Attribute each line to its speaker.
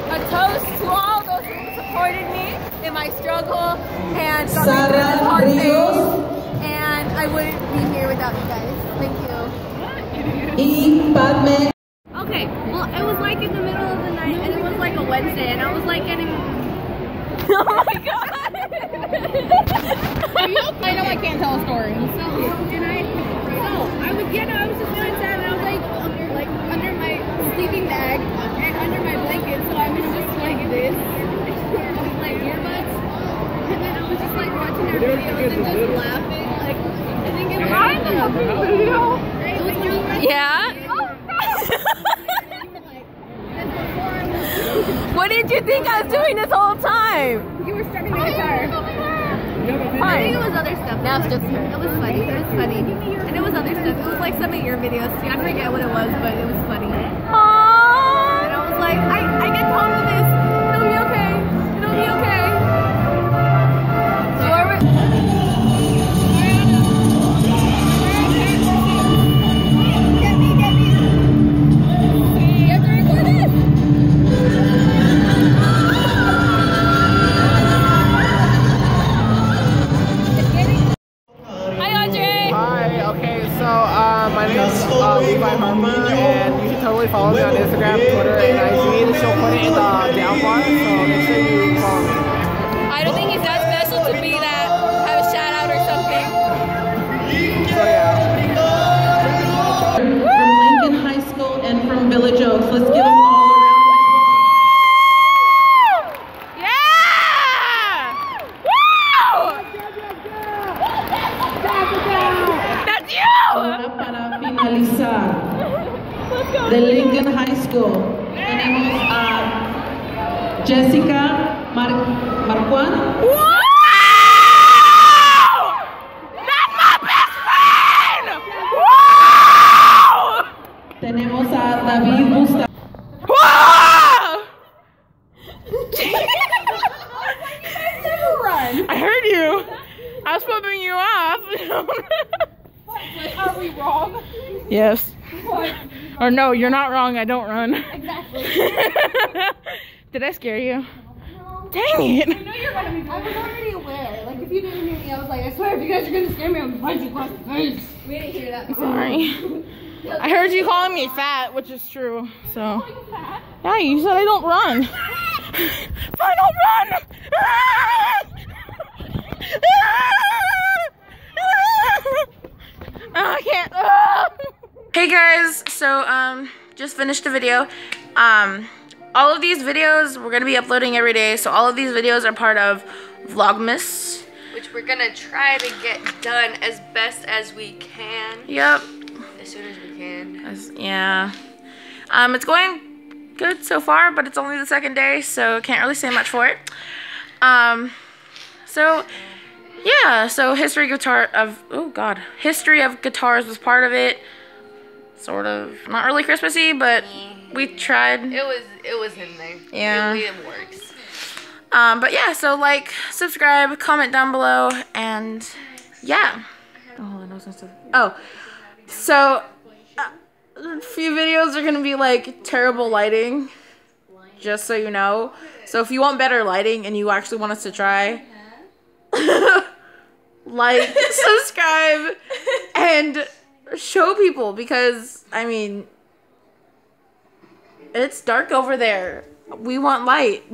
Speaker 1: a toast to all those who supported me in my struggle and got me through this hard phase. And I wouldn't be here without you guys. Thank you. Okay, well, it was like in the middle of the night, and it was like a Wednesday, and I was like getting. Oh my god! Are you okay? I know I can't tell a story. I was just feeling sad, and I was like under my sleeping bag and under my blanket, so I was just like this, with my earbuds, and then I was just like watching their videos and just laughing, like I think it was yeah. What did you think I was doing this whole time? You were strumming the guitar. I think it was other stuff. Now it's just her. It was funny. It was funny. And it was other stuff. It was like some of your videos too. I forget what it was, but it was funny. Aww. And I was like, I get home with this. It'll be okay. It'll be okay. So
Speaker 2: my name is Levi Harper, and you can totally follow me on Instagram, Twitter, and IG. She'll put it in the down bar, so make sure you follow me.
Speaker 1: I don't think he's that special to be that have a shout out or something.
Speaker 2: So yeah.
Speaker 3: From Lincoln High School and from Village Oaks. Let's give them all around. Para finalizar, de Lincoln High School, tenemos a Jessica Marquand.
Speaker 1: Wow! That's my best friend! Wow!
Speaker 3: Tenemos a David Busta.
Speaker 1: Wow! I heard you. I was flipping you off. Are we wrong? Yes. What? Or no, you're not wrong. I don't run. Exactly. Did I scare you? No. Dang it. I know you're gonna be. I was already aware. Like if you didn't hear me, I was like, I swear if you guys are gonna scare me, I'm punch you across the face. We didn't hear that. Sorry. I heard you calling me fat, which is true. So. Fat? Yeah, you said I don't run. I don't run. Oh, I can't. Hey guys, so just finished the video. All of these videos we're gonna be uploading every day, so all of these videos are part of Vlogmas,
Speaker 4: which we're gonna try to get done as best as we can.
Speaker 1: Yep.
Speaker 4: As soon as we can.
Speaker 1: Yeah. It's going good so far, but it's only the second day, so can't really say much for it. So yeah, so history of guitars was part of it. Sort of, not really Christmassy, but we tried.
Speaker 4: It was in there.
Speaker 1: Yeah.
Speaker 4: It works.
Speaker 1: But yeah, so like, subscribe, comment down below, and yeah. Oh, so a few videos are gonna be like terrible lighting, just so you know. So if you want better lighting and you actually want us to try, like, subscribe, and show people, because, I mean, it's dark over there. We want light.